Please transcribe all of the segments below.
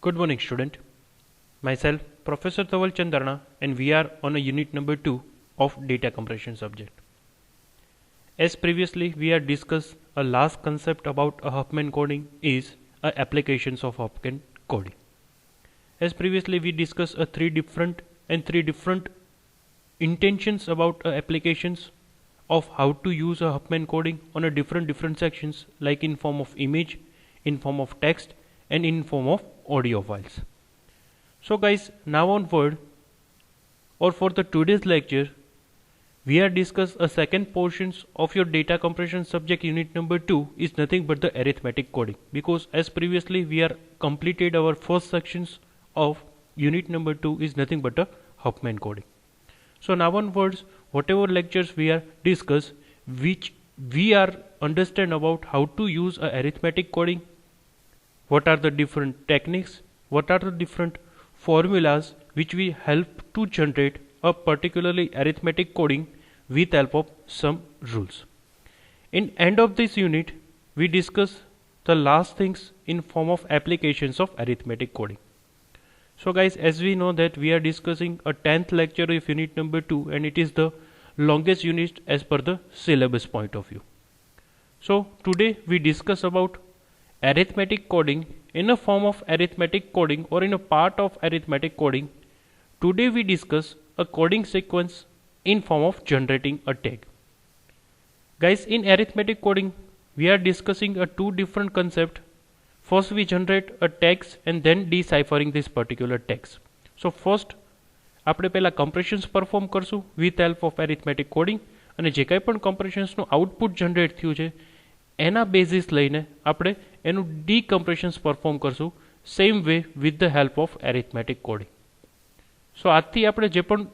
Good morning, student. Myself, Professor Tawal Chandarna, and we are on a unit number 2 of data compression subject. As previously we had discussed, a last concept about a Huffman coding is applications of Huffman coding. As previously we discussed three different intentions about applications of how to use a Huffman coding on a different sections, like in form of image, in form of text, and in form of audio files. So guys, now onward, or for the today's lecture, we are discuss a second portions of your data compression subject unit number 2 is nothing but the arithmetic coding, because as previously we are completed our first sections of unit number 2 is nothing but a Huffman coding. So now onwards, whatever lectures we are discuss, which we are understand about how to use a arithmetic coding, what are the different techniques, what are the different formulas which we help to generate a particularly arithmetic coding with help of some rules. In end of this unit, we discuss the last things in form of applications of arithmetic coding. So guys, as we know that we are discussing a 10th lecture of unit number 2, and it is the longest unit as per the syllabus point of view. So today we discuss about arithmetic coding in a form of arithmetic coding or in a part of arithmetic coding. Today we discuss a coding sequence in form of generating a tag. Guys, in arithmetic coding we are discussing a two different concept. First we generate a text and then deciphering this particular text. So first આપણે પહેલા compressions perform કરશું with help of arithmetic coding, અને જે કંઈ પણ compressionsનું output generate થયું છે એના બેઝિસ લઈને આપણે એનું decompressions perform કરશું same way with the help of arithmetic coding. So આજથી આપણે જે પણ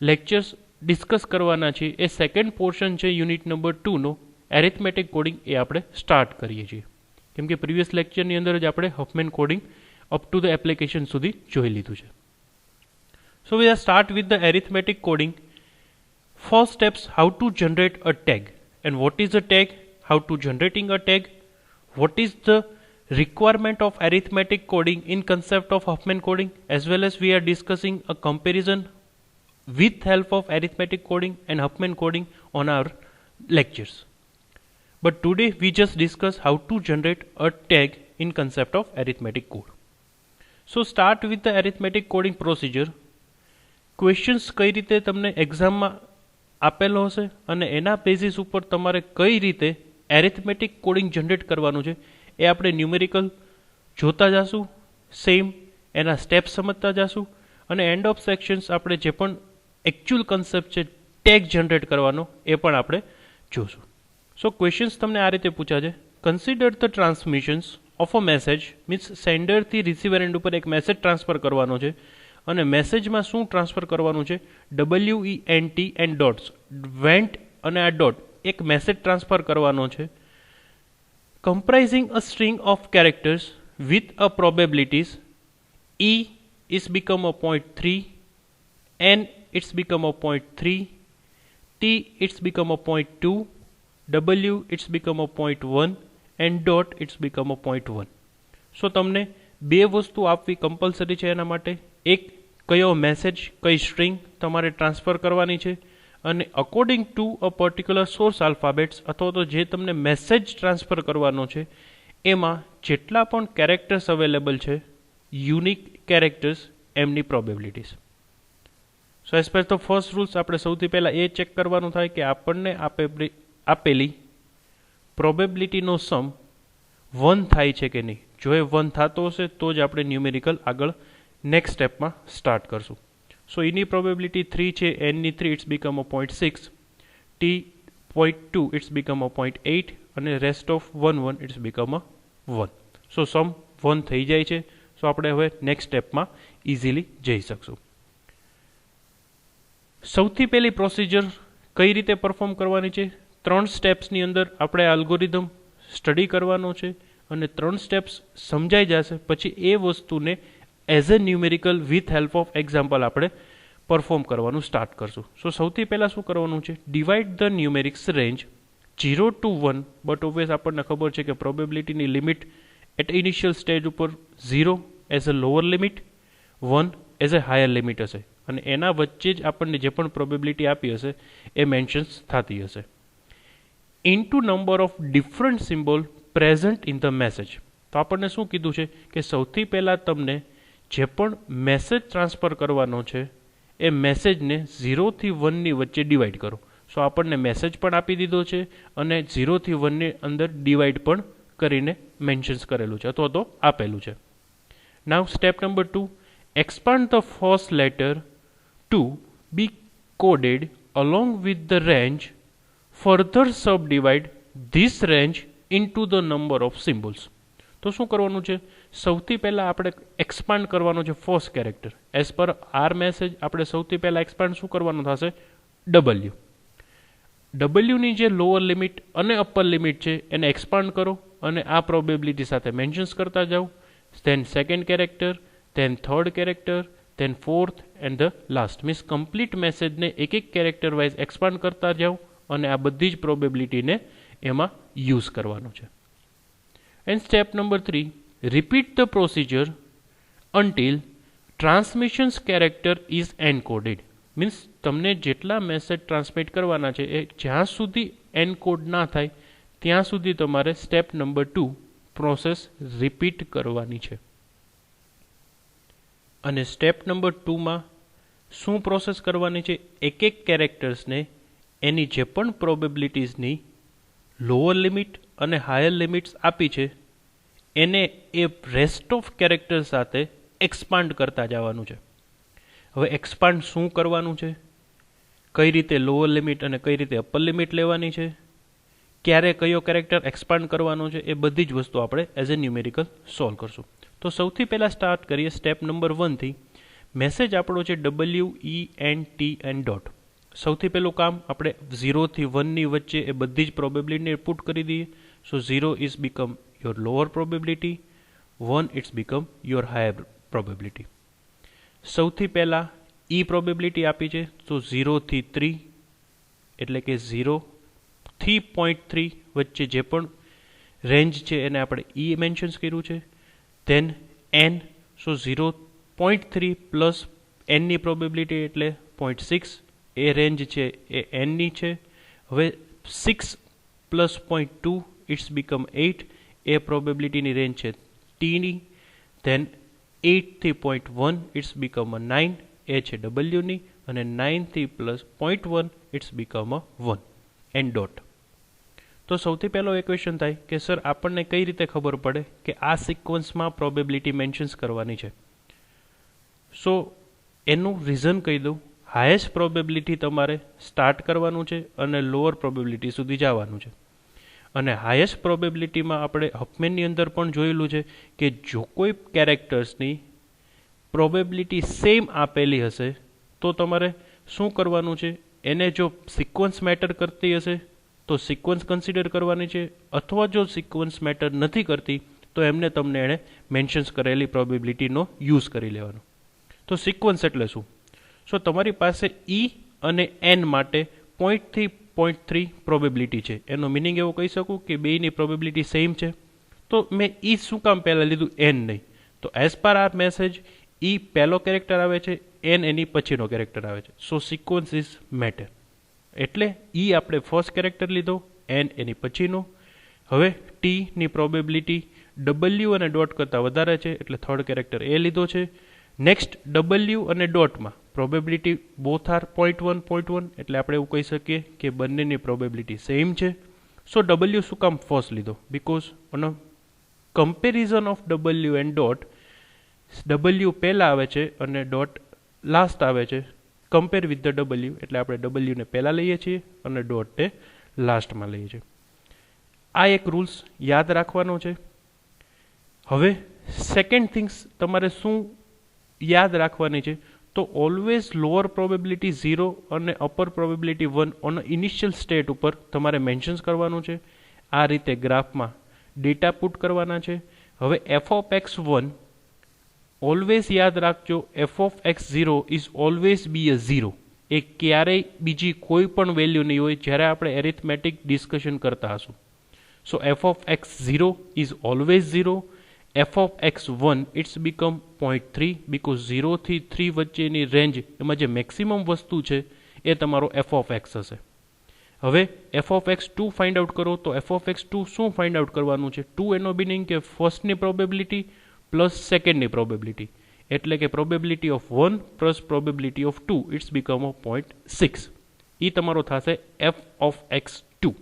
lectures discuss કરવાના છે એ સેકન્ડ પોર્શન છે યુનિટ નંબર 2 નો arithmetic coding એ આપણે સ્ટાર્ટ કરીએ છીએ, કેમ કે પ્રીવિયસ લેક્ચરની અંદર જ આપણે Huffman coding up to the application સુધી જોઈ લીધું છે. So we start with the arithmetic coding. First steps, how to generate a tag, and what is a tag, how to generating a tag, what is the requirement of arithmetic coding in concept of Huffman coding, as well as we are discussing a comparison with help of arithmetic coding and Huffman coding on our lectures. But today we just discuss how to generate a tag in concept of arithmetic code. So start with the arithmetic coding procedure. Questions કઈ રીતે તમને એક્ઝામમાં આપેલો હશે અને એના basis ઉપર તમારે કઈ રીતે એરિથમેટિક કોડિંગ જનરેટ કરવાનું છે એ આપણે ન્યુમેરિકલ જોતા જાશું, સેમ એના સ્ટેપ સમજતા જાશું, અને એન્ડ ઓફ સેક્શન્સ આપણે જે પણ એકચ્યુઅલ કન્સેપ્ટ છે ટેગ જનરેટ કરવાનો એ પણ આપણે જોશું. સો ક્વેશ્ચન્સ તમને આ રીતે પૂછા છે. Consider the transmissions of a message, means સેન્ડરથી રિસીવર એન્ડ ઉપર એક મેસેજ ટ્રાન્સફર કરવાનો છે, અને મેસેજમાં શું ટ્રાન્સફર કરવાનું છે, WENT એન્ડ ડોટ્સ, વેન્ટ અને આ ડોટ એક મેસેજ ટ્રાન્સફર કરવાનો છે. Comprising a string of characters with a probabilities E is become a 0.3, N it's become a 0.3, T it's become a 0.2, W it's become a 0.1 and dot it's become a 0.1. So તમને બે વસ્તુ આપવી compulsory છે એના માટે. એક કયો message, કઈ સ્ટ્રિંગ તમારે ટ્રાન્સફર કરવાની છે, અને according to a particular source alphabets અથવા તો જે તમને મેસેજ ટ્રાન્સફર કરવાનો છે એમાં જેટલા પણ કેરેક્ટર્સ અવેલેબલ છે, યુનિક કેરેક્ટર્સ, એમની probabilities. So as per the first rules આપણે સૌથી પહેલાં એ ચેક કરવાનું થાય કે આપણને આપેલી પ્રોબેબિલિટીનો સમ 1 થાય છે કે નહીં. જો એ 1 થતો હશે તો જ આપણે ન્યુમેરિકલ આગળ નેક્સ્ટ સ્ટેપમાં સ્ટાર્ટ કરશું. સો એની પ્રોબેબિલિટી 3 છે, એનની 3 it's become a 0.6, T 0.2 it's become a 0.8 અને rest of 1 it's become a 1. So sum 1 થઈ જાય છે. સો આપણે હવે નેક્સ્ટ સ્ટેપમાં ઇઝીલી જઈ શકશું. સૌથી પહેલી પ્રોસિજર કઈ રીતે પરફોર્મ કરવાની છે, 3 સ્ટેપ્સની અંદર આપણે અલ્ગોરિધમ સ્ટડી કરવાનો છે, અને 3 સ્ટેપ્સ સમજાઈ જશે પછી એ વસ્તુને as a numerical with help of example આપણે પરફોર્મ કરવાનું સ્ટાર્ટ કરશું. સો સૌથી પહેલાં શું કરવાનું છે, divide the numerics range 0 to 1, but obvious આપણને ખબર છે કે પ્રોબેબિલિટીની લિમિટ એટ ઇનિશિયલ સ્ટેજ ઉપર 0 as a lower limit, 1 as a higher limit હશે અને એના વચ્ચે જ આપણને જે પણ પ્રોબેબિલિટી આપી હશે એ મેન્શન્સ થતી હશે. Into number of different symbol present in the message. તો આપણને શું કીધું છે કે સૌથી પહેલાં તમને જે પણ મેસેજ ટ્રાન્સફર કરવાનો છે એ મેસેજને 0 થી 1ની વચ્ચે ડિવાઈડ કરો. સો આપણને મેસેજ પણ આપી દીધો છે અને 0 થી 1ની અંદર ડિવાઈડ પણ કરીને મેન્શન્સ કરેલું છે અથવા તો આપેલું છે. નાવ step number 2, expand the first letter to be coded along with the range. Further subdivide this range into the number of symbols. તો શું કરવાનું છે? સૌથી પહેલાં આપણે એક્સપાન્ડ કરવાનું છે first character. As per our message આપણે સૌથી પહેલાં એક્સપાન્ડ શું કરવાનું થશે? ડબલ્યુ. ડબલ્યુની જે લોઅર લિમિટ અને અપર લિમિટ છે એને એક્સપાન્ડ કરો અને આ પ્રોબેબિલિટી સાથે મેન્શન્સ કરતા જાઓ. Then second character, then third character, then fourth and the last. Means complete મેસેજને એક એક કેરેક્ટર વાઇઝ એક્સપાન્ડ કરતા જાઓ અને આ બધી જ પ્રોબેબિલિટીને એમાં યુઝ કરવાનું છે. And step number 3, repeat the procedure until transmissions character is encoded. Means તમને જેટલા મેસેજ ટ્રાન્સમિટ કરવાના છે એ જ્યાં સુધી એનકોડ ના થાય ત્યાં સુધી તમારે સ્ટેપ નંબર 2 પ્રોસેસ રિપીટ કરવાની છે. અને સ્ટેપ નંબર 2માં શું પ્રોસેસ કરવાની છે? એક એક કેરેક્ટર્સને એની જે પણ પ્રોબેબિલિટીઝની લોઅર લિમિટ અને હાયર લિમિટ્સ આપી છે એને એ રેસ્ટ ઓફ કેરેક્ટર સાથે એક્સપાન્ડ કરતા જવાનું છે. હવે એક્સપાન્ડ શું કરવાનું છે, કઈ રીતે લોઅર લિમિટ અને કઈ રીતે અપર લિમિટ લેવાની છે, ક્યારે કયો કેરેક્ટર એક્સપાન્ડ કરવાનો છે, એ બધી જ વસ્તુ આપણે એઝ એ ન્યુમેરિકલ સોલ્વ કરશું. તો સૌથી પહેલાં સ્ટાર્ટ કરીએ સ્ટેપ નંબર 1થી. મેસેજ આપણો છે WENT. સૌથી પહેલું કામ આપણે 0 થી 1ની વચ્ચે એ બધી જ પ્રોબેબિલિટીને પુટ કરી દઈએ. So 0 is become your lower probability, 1 it's become your higher probability. સૌથી પહેલાં પ્રોબેબિલિટી આપી છે તો 0 થી 3 એટલે કે 0 થી 0.3 વચ્ચે જે પણ રેન્જ છે એને આપણે મેન્શન્સ કર્યું છે. ધેન n, સો 0.3 પ્લસ nની પ્રોબેબિલિટી એટલે 0.6, એ રેન્જ છે એ nની છે. હવે 6 પ્લસ 0.2 ઇટ્સ બીકમ 8, એ પ્રોબેબિલિટીની રેન્જ છે tની. ધેન 8 થી 0.1 ઇટ્સ બીકમ 9, એ છે wની. અને 9 થી plus 0.1 it's become 1 and dot. તો સૌથી પહેલો એ ક્વેશ્ચન થાય કે સર આપણને કઈ રીતે ખબર પડે કે આ સિક્વન્સમાં પ્રોબેબિલિટી મેન્શન્સ કરવાની છે? સો એનું રીઝન કહી દઉં. હાયેસ્ટ પ્રોબેબિલિટી તમારે સ્ટાર્ટ કરવાનું છે અને લોઅર પ્રોબેબિલિટી સુધી જવાનું છે. અને હાયેસ્ટ પ્રોબેબિલિટીમાં આપણે હફમેનની અંદર પણ જોયેલું છે કે જો કોઈ કેરેક્ટર્સની પ્રોબેબિલિટી સેમ આપેલી હશે તો તમારે શું કરવાનું છે? એને જો સિક્વન્સ મેટર કરતી હશે તો સિક્વન્સ કન્સિડર કરવાની છે, અથવા જો સિક્વન્સ મેટર નથી કરતી તો એમને તમને એણે મેન્શન્સ કરેલી પ્રોબેબિલિટીનો યુઝ કરી લેવાનો. તો સિક્વન્સ એટલે શું? સો તમારી પાસે અને n માટે 0 થી 0.3 પ્રોબેબિલિટી છે. એનો મિનિંગ એવો કહી શકું કે બેયની પ્રોબેબિલિટી સેમ છે. તો મેં શું કામ પહેલાં લીધું, n નહીં? તો એઝ પર આર મેસેજ પહેલો કેરેક્ટર આવે છે, n એની પછીનો કેરેક્ટર આવે છે. સો સિક્વન્સ ઇઝ મેટર. એટલે આપણે ફર્સ્ટ કેરેક્ટર લીધો, n એની પછીનો. હવે tની પ્રોબેબિલિટી w અને ડોટ કરતાં વધારે છે એટલે થર્ડ કેરેક્ટર એ લીધો છે. નેક્સ્ટ w અને ડોટમાં પ્રોબેબિલિટી બોથ આર 0.1 એટલે આપણે એવું કહી શકીએ કે બંનેની પ્રોબેબિલિટી સેમ છે. સો w શું કામ ફર્સ્ટ લીધો? Because on a comparison of w and dot, w પહેલાં આવે છે અને ડોટ લાસ્ટ આવે છે. કમ્પેર વિથ ધ w એટલે આપણે wને પહેલાં લઈએ છીએ અને ડોટને લાસ્ટમાં લઈએ છીએ. આ એક રૂલ્સ યાદ રાખવાનો છે. હવે સેકન્ડ થિંગ્સ તમારે શું યાદ રાખવાની છે? તો ઓલવેઝ લોઅર પ્રોબેબિલિટી 0 અને upper probability 1 on initial state ઉપર તમારે મેન્શન્સ કરવાનું છે. આ રીતે ગ્રાફમાં ડેટા પુટ કરવાના છે. હવે f(x1) ઓલવેઝ યાદ રાખજો, f(x0) ઇઝ ઓલવેઝ બી અ 0. એ ક્યારેય બીજી કોઈ પણ વેલ્યુ નહીં હોય જ્યારે આપણે એરિથમેટિક ડિસ્કશન કરતા હશું. સો f(x0) is always 0 f of x1 it's become 0.3 because 0 થી 3 વચ્ચેની રેન્જ એમાં જે મેક્સિમમ વસ્તુ છે એ તમારો f of x હશે. હવે f of x2 find out કરો તો f of x2 શું ફાઇન્ડ આઉટ કરવાનું છે? 2 એનો મિનિંગ કે ફર્સ્ટની પ્રોબેબિલિટી પ્લસ સેકન્ડની પ્રોબેબિલિટી, એટલે કે probability of 1 plus probability of 2 it's become 0.6. એ તમારો થશે f of x2.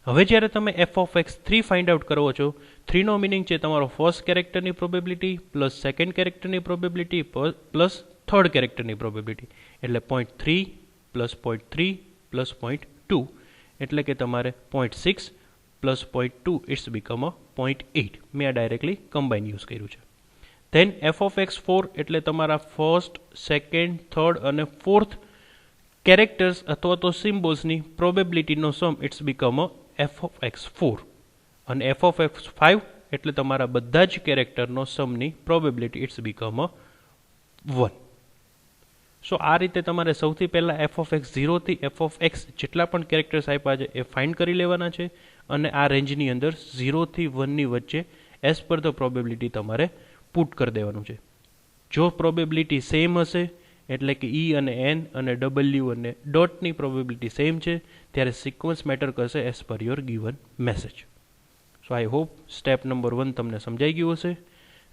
હવે જ્યારે તમે f of x3 find out કરો છો, 3 નો મિનિંગ છે તમારો ફર્સ્ટ કેરેક્ટરની પ્રોબેબિલિટી પ્લસ સેકન્ડ કેરેક્ટરની પ્રોબેબિલિટી પ્લસ થર્ડ કેરેક્ટરની પ્રોબેબિલિટી, એટલે 0.3 પ્લસ 0.3 પ્લસ 0.2, એટલે કે તમારે 0.6 પ્લસ 0.2 ઇટ્સ બીકમ 0.8. મેં આ ડાયરેક્ટલી કમ્બાઇન યુઝ કર્યું છે. ધેન f of x4 એટલે તમારા ફર્સ્ટ, સેકન્ડ, થર્ડ અને ફોર્થ કેરેક્ટર્સ અથવા તો સિમ્બોલ્સની પ્રોબેબિલિટીનો sum it's become f of x4, અને f of x5 એટલે તમારા બધા જ કેરેક્ટરનો સમની પ્રોબેબિલિટી ઇટ્સ બીકમ 1. સો આ રીતે તમારે સૌથી પહેલા f of x0 થી f of x જેટલા પણ કેરેક્ટર્સ આપ્યા છે એ ફાઇન્ડ કરી લેવાના છે, અને આ રેન્જની અંદર 0 થી 1 ની વચ્ચે એઝ પર ધ પ્રોબેબિલિટી તમારે પુટ કરી દેવાનું છે. જો પ્રોબેબિલિટી સેમ હશે એટલે કે E અને N અને W અને ડોટની પ્રોબેબિલિટી સેમ છે ત્યારે સિક્વન્સ મેટર કરશે as per your given message. So I hope step number 1 તમને સમજાઈ ગયું હશે.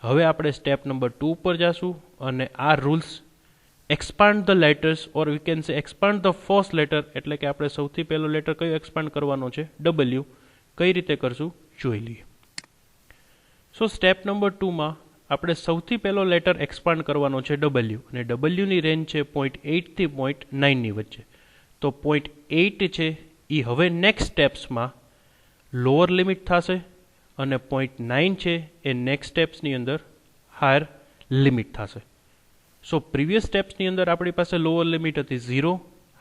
હવે આપણે સ્ટેપ નંબર 2 પર જઈશું અને આ rules expand the letters or we can say expand the first letter, એટલે કે આપણે સૌથી પહેલો લેટર કયો એક્સપાન્ડ કરવાનો છે? W. કઈ રીતે કરશું જોઈ લઈએ. સો સ્ટેપ નંબર 2માં આપણે સૌથી પહેલો લેટર એક્સપાન્ડ કરવાનો છે W, અને W ની રેન્જ છે 0.8 થી 0.9 ની વચ્ચે. તો 0.8 છે એ હવે નેક્સ્ટ સ્ટેપ્સમાં લોઅર લિમિટ થશે, અને 0.9 છે એ નેક્સ્ટ સ્ટેપ્સની અંદર હાયર લિમિટ થશે. સો પ્રીવિયસ સ્ટેપ્સની અંદર આપણી પાસે લોઅર લિમિટ હતી 0,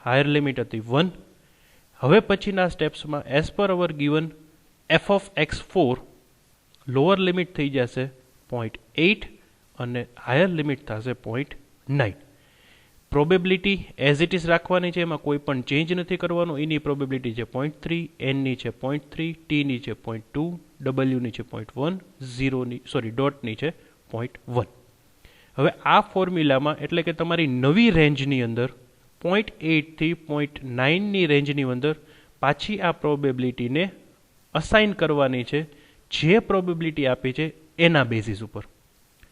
હાયર લિમિટ હતી 1. હવે પછીના સ્ટેપ્સમાં as per our given f of x4 lower limit થઈ જશે 0.8 અને હાયર લિમિટ થશે 0.9. પ્રોબેબિલિટી એઝ ઇટ ઇઝ રાખવાની છે, એમાં કોઈ પણ ચેન્જ નથી કરવાનો. એની પ્રોબેબિલિટી છે 0.3, N ની છે 0.3, T ની છે 0.2, W ની છે 0.1, ડોટની છે 0.1. હવે આ ફોર્મ્યુલામાં એટલે કે તમારી નવી રેન્જની અંદર 0.8 થી 0.9 ની રેન્જની અંદર પાછી આ પ્રોબેબિલિટીને અસાઇન કરવાની છે જે પ્રોબેબિલિટી આપી છે એના બેઝિસ ઉપર.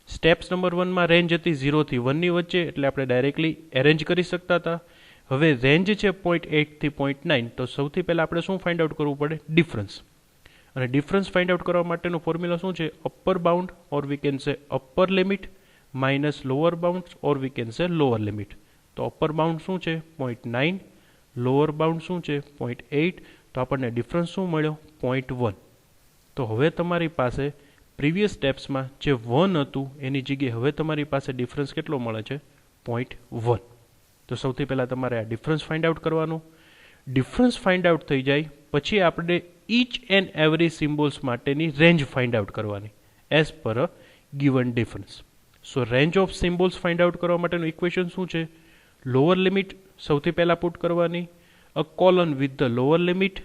સ્ટેપ્સ નંબર 1માં રેન્જ હતી 0 થી 1 ની વચ્ચે, એટલે આપણે ડાયરેક્ટલી એરેન્જ કરી શકતા હતા. હવે રેન્જ છે 0.8 થી 0.9, તો સૌથી પહેલાં આપણે શું ફાઇન્ડ આઉટ કરવું પડે? ડિફરન્સ. અને ડિફરન્સ ફાઇન્ડ આઉટ કરવા માટેનો ફોર્મ્યુલા શું છે? Upper bound or we can say upper limit minus lower bound or we can say lower limit. તો અપર બાઉન્ડ શું છે? 0.9, લોઅર બાઉન્ડ શું છે? 0.8. તો આપણને ડિફરન્સ શું મળ્યો? 0.1. તો હવે તમારી પાસે પ્રીવિયસ સ્ટેપ્સમાં જે 1 હતું એની જગ્યાએ હવે તમારી પાસે ડિફરન્સ કેટલો મળે છે? 0.1. તો સૌથી પહેલાં તમારે આ ડિફરન્સ ફાઇન્ડ આઉટ કરવાનું. ડિફરન્સ ફાઇન્ડ આઉટ થઈ જાય પછી આપણે ઈચ એન્ડ એવરી સિમ્બોલ્સ માટેની રેન્જ ફાઇન્ડ આઉટ કરવાની as per a given difference. So range of symbols find out કરવા માટેનું ઇક્વેશન શું છે? લોઅર લિમિટ સૌથી પહેલાં પુટ કરવાની, a colon with the lower limit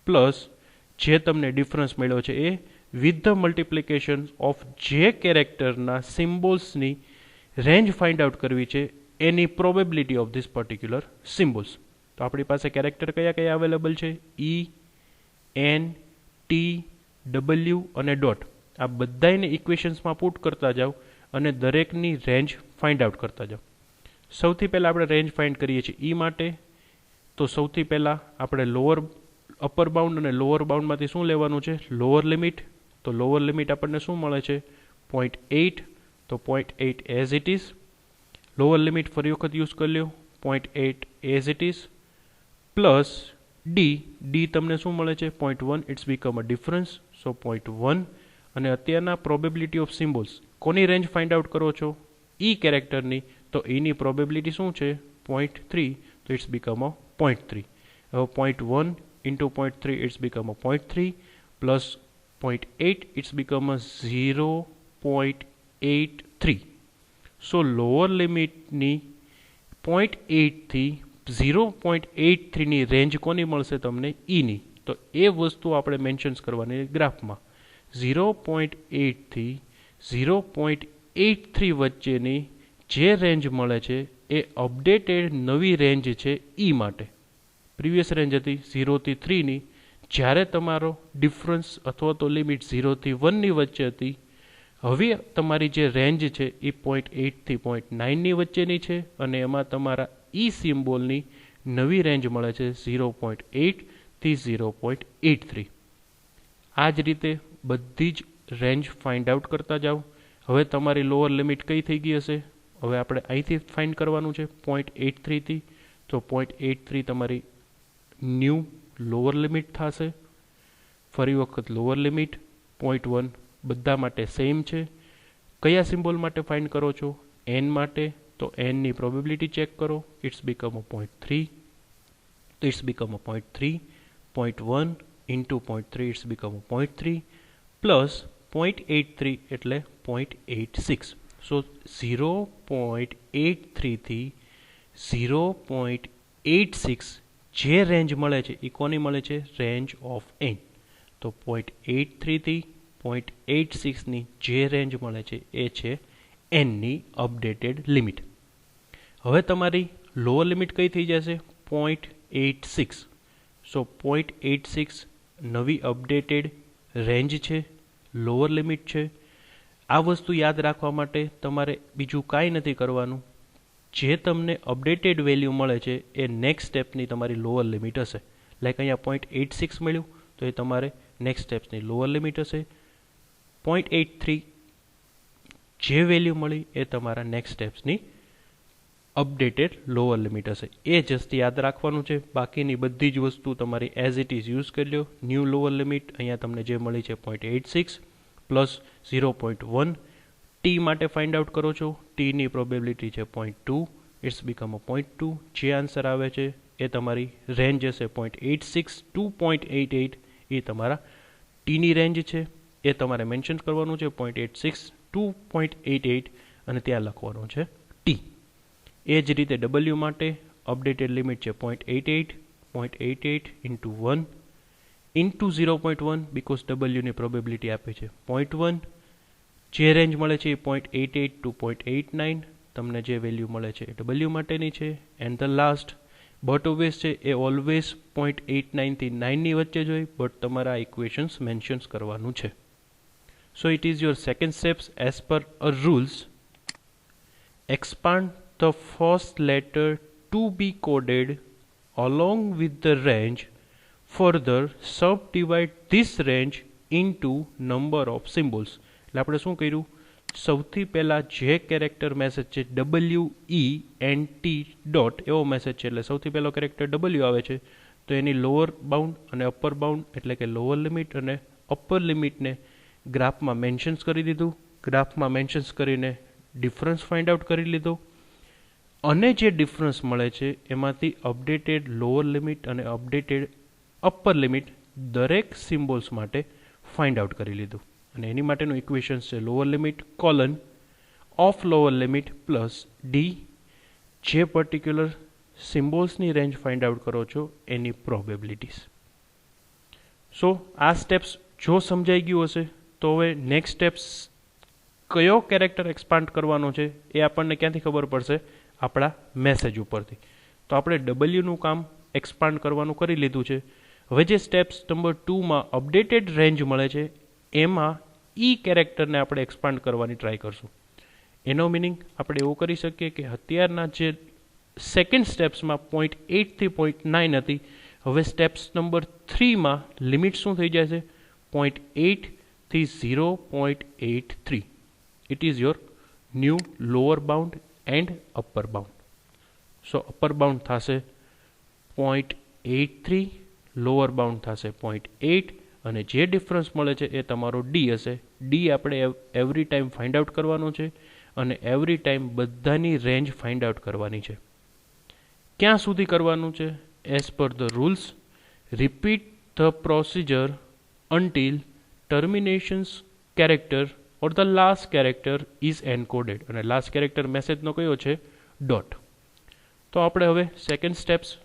plus જે તમને ડિફરન્સ મળ્યો છે એ વિથ ધ મલ્ટિપ્લિકેશન ઓફ જે કેરેક્ટરના સિમ્બોલ્સની રેન્જ ફાઇન્ડ આઉટ કરવી છે એની probability of this particular symbols. તો આપણી પાસે કેરેક્ટર કયા કયા અવેલેબલ છે? E, N, T, W અને ડોટ. આ બધાને ઇક્વેશન્સમાં પુટ કરતા જાઓ અને દરેકની રેન્જ ફાઇન્ડ આઉટ કરતા જાઓ. સૌથી પહેલાં આપણે રેન્જ ફાઇન્ડ કરીએ છીએ E માટે. તો સૌથી પહેલાં આપણે અપર બાઉન્ડ અને લોઅર બાઉન્ડમાંથી શું લેવાનું છે? Lower limit. તો લોઅર લિમિટ આપણને શું મળે છે? 0.8. તો 0.8 as it is. Lower limit ફરી વખત યુઝ કરી લ્યો, 0.8 as it is plus D તમને શું મળે છે? 0.1. It's become a difference. So 0.1. અને અત્યારના પ્રોબેબિલિટી ઓફ સિમ્બોલ્સ કોની રેન્જ ફાઇન્ડ આઉટ કરો છો? ઈ કેરેક્ટરની. તો એની પ્રોબેબિલિટી શું છે? 0.3. તો ઇટ્સ બીકમ અ 0.3. હવે 0.1 into 0.3 it's become a 0.3 plus 0.8 it's become a 0.83. So lower limit ની 0.8 થી 0.83 ની રેન્જ કોની મળશે તમને? E ની. તો એ વસ્તુ આપણે મેન્શન્સ કરવાની ગ્રાફમાં. 0.8 થી 0.83 વચ્ચેની જે રેન્જ મળે છે એ અપડેટેડ નવી રેન્જ છે ઈ માટે. પ્રીવિયસ રેન્જ હતી 0 થી 3 ની, જ્યારે તમારો ડિફરન્સ અથવા તો લિમિટ 0 થી 1 ની વચ્ચે હતી. હવે તમારી જે રેન્જ છે એ 0.8 થી 0.9 ની વચ્ચેની છે અને એમાં તમારા ઈ સિમ્બોલની નવી રેન્જ મળે છે 0.8 થી 0.83. આ જ રીતે બધી જ રેન્જ ફાઇન્ડ આઉટ કરતા જાઓ. હવે તમારી લોઅર લિમિટ કઈ થઈ ગઈ હશે? હવે આપણે અહીંથી ફાઇન્ડ કરવાનું છે 0.83 થી. તો 0.83 તમારી ન્યૂ લોઅર લિમિટ થશે. ફરી વખત લોઅર લિમિટ 0.1 બધા માટે સેમ છે. કયા સિમ્બોલ માટે ફાઇન્ડ કરો છો? n માટે. તો n ની પ્રોબેબિલિટી ચેક કરો. It's become a 0.3. તો it's become a 0.3. 0.1 into 0.3 it's become 0.3 plus 0.83 એટલે 0.86. So 0.83 થી 0.86 જે રેન્જ મળે છે એ કોની મળે છે? Range of n. તો 0.83 થી 0.86 ની જે રેન્જ મળે છે એ છે n ની અપડેટેડ લિમિટ. હવે તમારી લોઅર લિમિટ કઈ થઈ જશે? 0.86. સો 0.86 નવી અપડેટેડ રેન્જ છે, લોઅર લિમિટ છે. આ વસ્તુ યાદ રાખવા માટે તમારે બીજું કાંઈ નથી કરવાનું. જે તમને અપડેટેડ વેલ્યુ મળે છે એ નેક્સ્ટ સ્ટેપની તમારી લોઅર લિમિટ હશે. લાઈક અહીંયા 0.86 મળ્યું તો એ તમારે નેક્સ્ટ સ્ટેપ્સની લોઅર લિમિટ હશે. 0.83 જે વેલ્યુ મળી એ તમારા નેક્સ્ટ સ્ટેપ્સની અપડેટેડ લોઅર લિમિટ હશે. એ જસ્ટ યાદ રાખવાનું છે. બાકીની બધી જ વસ્તુ તમારી એઝ ઇટ ઇઝ યુઝ કરી લો. ન્યૂ લોઅર લિમિટ અહીંયા તમને જે મળી છે 0.86 પ્લસ 0.1 ટી માટે ફાઇન્ડ આઉટ કરો છો. ટીની પ્રોબેબિલિટી છે 0.2. It's become a 0.2. જે આન્સર આવે છે એ તમારી રેન્જ હશે 0.86 ટુ 0.88. એ તમારા ટીની રેન્જ છે એ તમારે મેન્શન કરવાનું છે 0.86 ટુ 0.88 અને ત્યાં લખવાનું છે ટી. એ જ રીતે W માટે અપડેટેડ લિમિટ છે 0.88. 0.88 ઇન્ટુ 1 ઇન્ટુ 0.1 બીકોઝ W ની પ્રોબેબિલિટી આપે છે 0.1. જે રેન્જ મળે છે એ 0.88 ટુ 0.89. તમને જે વેલ્યુ મળે છે એ W માટેની છે. And the last but Owais છે એ ઓલવેઝ 0.89 થી 9 ની વચ્ચે જ હોય, બટ તમારા ઇક્વેશન્સ મેન્શન્સ કરવાનું છે. So it is your second steps as per a rules. Expand the first letter to be coded along with the range. Further, subdivide this range into number of symbols. એટલે આપણે શું કર્યું? સૌથી પહેલા જે character message છે WENT dot એવો message છે, એટલે સૌથી પહેલો કેરેક્ટર W આવે છે તો એની લોઅર બાઉન્ડ અને અપર બાઉન્ડ એટલે કે લોઅર લિમિટ અને અપર લિમિટને ગ્રાફમાં મેન્શન્સ કરી દીધું. ગ્રાફમાં મેન્શન્સ કરીને ડિફરન્સ ફાઇન્ડ આઉટ કરી લીધો અને જે ડિફરન્સ મળે છે એમાંથી અપડેટેડ લોઅર લિમિટ અને અપડેટેડ અપર લિમિટ દરેક સિમ્બોલ્સ માટે ફાઇન્ડ આઉટ કરી લીધું. અને એની માટેનું ઇક્વેશન્સ છે lower limit colon of lower limit plus D. જે પર્ટિક્યુલર સિમ્બોલ્સની રેન્જ ફાઇન્ડ આઉટ કરો છો એની પ્રોબેબિલિટીઝ. સો આ સ્ટેપ્સ જો સમજાઈ ગયું હશે તો હવે નેક્સ્ટ સ્ટેપ્સ કયો કેરેક્ટર એક્સપાન્ડ કરવાનો છે એ આપણને ક્યાંથી ખબર પડશે? આપણા મેસેજ ઉપરથી. તો આપણે ડબલ્યુનું કામ એક્સપાન્ડ કરવાનું કરી લીધું છે. હવે જે સ્ટેપ્સ નંબર 2માં અપડેટેડ રેન્જ મળે છે એમાં ઈ કેરેક્ટરને આપણે એક્સપાન્ડ કરવાની ટ્રાય કરશું. એનો મિનિંગ આપણે એવું કરી શકીએ કે અત્યારના જે સેકન્ડ સ્ટેપ્સમાં 0.8 થી 0.9 હતી, હવે સ્ટેપ્સ નંબર 3માં લિમિટ શું થઈ જશે? 0.8 થી 0.83. It is your new lower bound and upper bound. So upper bound થશે 0.83, lower bound થશે 0.8 અને જે ડિફરન્સ મળે છે એ તમારો ડી હશે. ડી આપણે એવરી ટાઈમ ફાઇન્ડ આઉટ કરવાનું છે અને એવરી ટાઈમ બધાની રેન્જ ફાઇન્ડ આઉટ કરવાની છે. ક્યાં સુધી કરવાનું છે? As per the rules repeat the procedure until terminations character or the last character is encoded. અને લાસ્ટ કેરેક્ટર મેસેજનો કયો છે? ડોટ. તો આપણે હવે સેકન્ડ સ્ટેપ્સ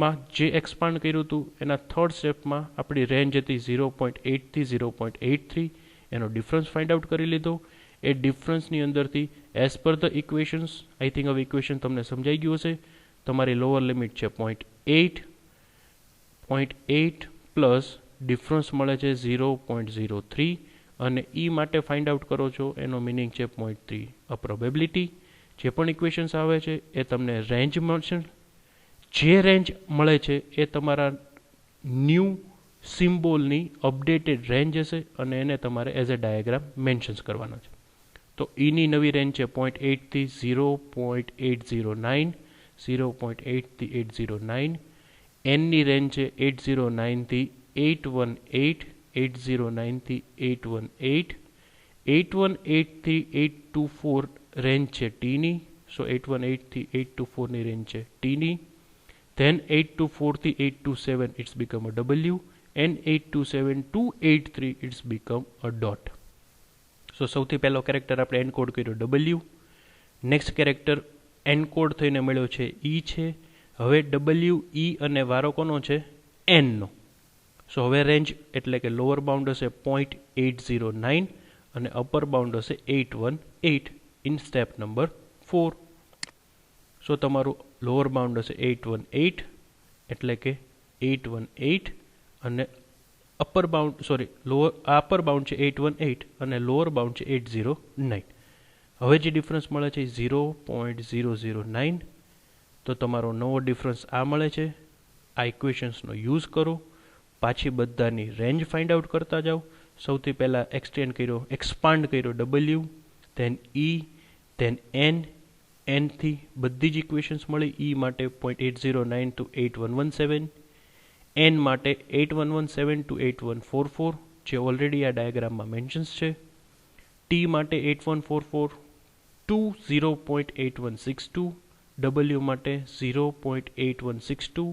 માં જે એક્સપાન્ડ કર્યું હતું એના થર્ડ સ્ટેપમાં આપણી રેન્જ હતી 0.8 થી 0.83 એનો ડિફરન્સ ફાઇન્ડ આઉટ કરી લીધો. એ ડિફરન્સની અંદરથી as per the equations, I think હવે ઇક્વેશન તમને સમજાઈ ગયું હશે, તમારી લોઅર લિમિટ છે 0.8 પ્લસ ડિફરન્સ મળે છે 0.03 અને ઈ માટે ફાઇન્ડ આઉટ કરો છો એનો મિનિંગ છે 0.3. અ પ્રોબેબિલિટી જે પણ ઇક્વેશન્સ આવે છે એ તમને રેન્જ મળશે. જે રેન્જ મળે છે એ તમારા ન્યૂ સિમ્બોલની અપડેટેડ રેન્જ હશે અને એને તમારે એઝ અ ડાયાગ્રામ મેન્શન્સ કરવાના છે. તો ઈની નવી રેન્જ છે 0.8 થી 0.809, 0.8 થી 809. એનની રેન્જ છે 809 થી 818, 809 થી 818, 818 થી 824 રેન્જ છે ટીની. સો 818 થી 824 ની રેન્જ છે ટીની. Then 824 થી 827 it's become a W, and 827 to 83 it's become a dot. So સૌથી પહેલો કેરેક્ટર આપણે એન્કોડ કર્યો W. નેક્સ્ટ કેરેક્ટર એન્કોડ થઈને મળ્યો છે E છે. હવે W, E અને વારો કોનો છે? N નો. સો હવે રેન્જ એટલે કે લોઅર બાઉન્ડ હશે 0.809 અને અપર બાઉન્ડ હશે 818 ઇન સ્ટેપ નંબર 4. સો તમારું લોઅર બાઉન્ડ હશે 818 એટલે કે 818 અને અપર બાઉન્ડ છે 818 અને લોઅર બાઉન્ડ છે 809. હવે જે ડિફરન્સ મળે છે 0.009. તો તમારો નવો ડિફરન્સ આ મળે છે. આ ઇક્વેશન્સનો યુઝ કરો, પાછી બધાની રેન્જ ફાઇન્ડ આઉટ કરતા જાઓ. સૌથી પહેલાં એક્સપાન્ડ કર્યો W, then E, then N. N થી બધી જ ઇક્વેશન્સ મળી. E માટે 0.809 to 8117, N માટે 8117 to 8144 જે ઓલરેડી આ ડાયાગ્રામમાં મેન્શન્સ છે. T માટે 8144 to 0.8162, W માટે 0.8162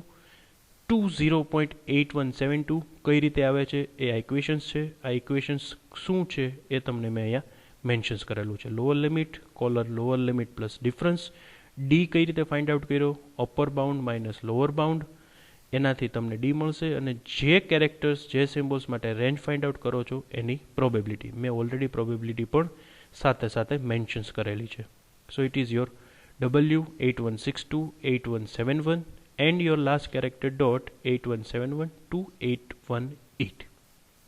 to 0.8172. કઈ રીતે આવે છે એ આ ઇક્વેશન્સ છે. આ ઇક્વેશન્સ શું છે એ તમને મેં અહીંયા મેન્શન્સ કરેલું છે. લોઅર લિમિટ, કોલર lower limit plus difference. D કઈ રીતે ફાઇન્ડ આઉટ કર્યો? Upper bound minus lower bound. એનાથી તમને ડી મળશે અને જે કેરેક્ટર્સ, જે સિમ્બોલ્સ માટે રેન્જ ફાઇન્ડ આઉટ કરો છો એની પ્રોબેબિલિટી. મેં ઓલરેડી પ્રોબેબિલિટી પણ સાથે સાથે મેન્શન્સ કરેલી છે. So it is your W 8162 8171 and your last character dot 8171 to 818.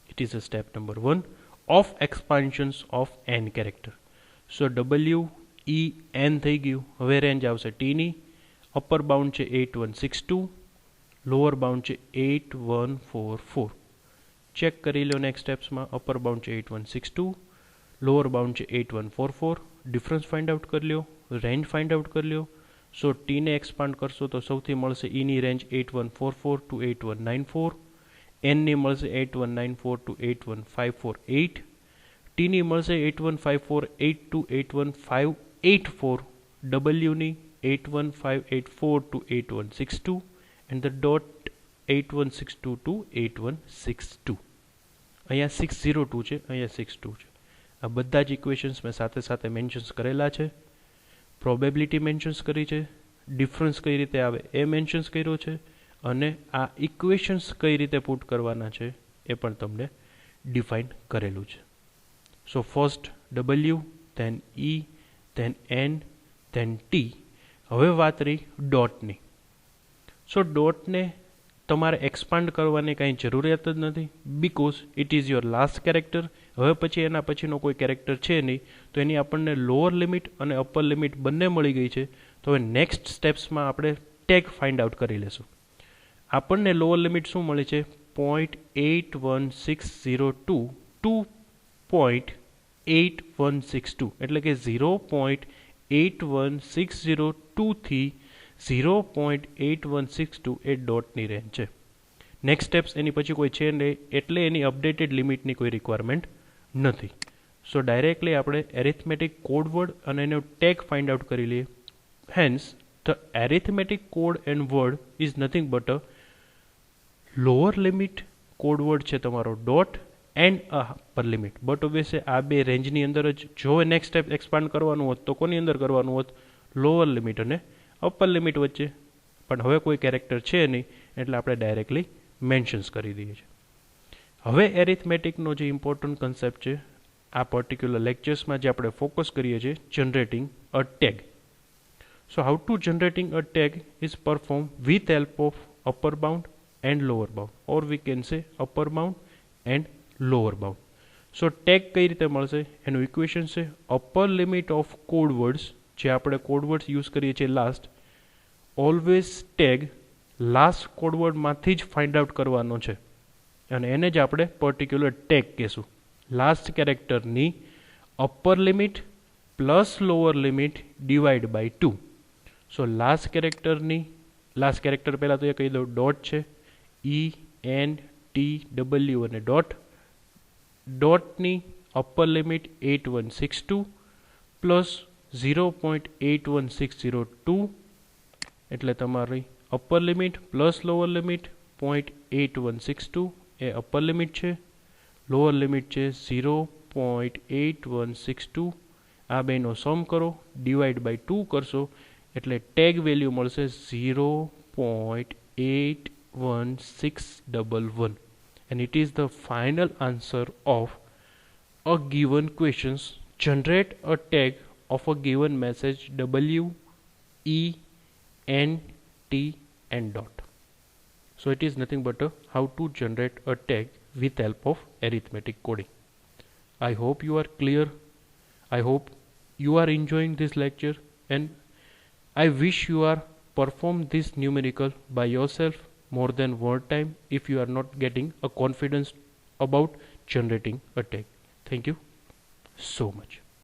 It is a step number 1 of expansions of n character. So W, E, N થઈ ગયું. હવે રેન્જ આવશે T ની. અપર બાઉન્ડ છે 8162, લોઅર બાઉન્ડ છે 8144. Check કરી લો next સ્ટેપ્સમાં. Upper bound છે 8162, lower bound છે 8144. ડિફરન્સ ફાઇન્ડ આઉટ કરી લો, રેન્જ ફાઇન્ડ આઉટ કરી લો. સો ટીને એક્સપાન્ડ કરશો તો સૌથી મળશે ઈની રેન્જ 8144 ટુ 8194, એનની મળશે 8194 ટુ 81548, ટીની મળશે 81548 ટુ 81584, ડબલ્યુની 81584 to 8162 and the dot 8162 to 8162. અહીંયા 602 છે, અહીંયા 62 છે. આ બધા જ ઇક્વેશન્સ મેં સાથે સાથે મેન્શન્સ કરેલા છે. પ્રોબેબિલિટી મેન્શન્સ કરી છે, ડિફરન્સ કઈ રીતે આવે એ મેન્શન્સ કર્યો છે, અને આ ઇક્વેશન્સ કઈ રીતે પુટ કરવાના છે એ પણ તમને ડિફાઇન કરેલું છે. So first W, then E, then N, then T. હવે વાત રહી ડોટની. સો ડોટને તમારે એક્સપાન્ડ કરવાની કાંઈ જરૂરિયાત જ નથી, because it is your last character. હવે પછી એના પછીનો કોઈ કેરેક્ટર છે નહીં, તો એની આપણને લોઅર લિમિટ અને અપર લિમિટ બંને મળી ગઈ છે. તો હવે નેક્સ્ટ સ્ટેપ્સમાં આપણે ટેગ ફાઇન્ડ આઉટ કરી લેશું. આપણને લોઅર લિમિટ શું મળી છે? 0.81602 ટુ 0.8162, એટલે કે 0.81602 થી 0.8162 એ ડોટની રેન્જ છે. નેક્સ્ટ સ્ટેપ્સ એની પછી કોઈ છે નહીં, એટલે એની અપડેટેડ લિમિટની કોઈ રિક્વાયરમેન્ટ નથી. સો ડાયરેક્ટલી આપણે એરિથમેટિક કોડ વર્ડ અને એનો ટેગ ફાઇન્ડ આઉટ કરી લઈએ. Hence the arithmetic code and word is nothing but a lower limit code word છે તમારો dot and upper limit. But obviously આ બે રેન્જની અંદર જ જો નેક્સ્ટ સ્ટેપ એક્સપાન્ડ કરવાનું હોત તો કોની અંદર કરવાનું હોત? લોઅર લિમિટ અને અપર લિમિટ વચ્ચે. પણ હવે કોઈ કેરેક્ટર છે નહીં એટલે આપણે ડાયરેક્ટલી મેન્શન્સ કરી દઈએ છીએ. હવે એરિથમેટિકનો જે ઇમ્પોર્ટન્ટ કન્સેપ્ટ છે આ પર્ટિક્યુલર લેક્ચર્સમાં જે આપણે ફોકસ કરીએ છીએ, generating a tag. So how to generating a tag is performed with help of upper bound and lower bound, or we can say upper bound and lower bound. So tag કઈ રીતે મળશે એનું equation છે upper limit of code words, જે આપણે code words use કરીએ છીએ last, always tag last code word માંથી જ ફાઇન્ડ આઉટ કરવાનો છે અને એને જ આપણે પર્ટિક્યુલર ટેગ કહેશું. લાસ્ટ કેરેક્ટરની upper limit plus lower limit divide by 2. So last character પહેલાં તો એ કહી દઉં ડોટ છે, ENTW અને ડોટની અપર લિમિટ 8162 પ્લસ 0.81602 એટલે તમારી upper limit plus lower limit 0.8162 એ અપર લિમિટ છે, લોઅર લિમિટ છે 0.8162. આ બેનો સમ કરો, ડિવાઈડ બાય 2 કરશો એટલે ટેગ વેલ્યુ મળશે 0.81611 and it is the final answer of a given questions. Generate a tag of a given message W, E, N, T and dot. So it is nothing but how to generate a tag with help of arithmetic coding. I hope you are clear. I hope you are enjoying this lecture and I wish you are perform this numerical by yourself more than one time if you are not getting a confidence about generating a tag. Thank you so much.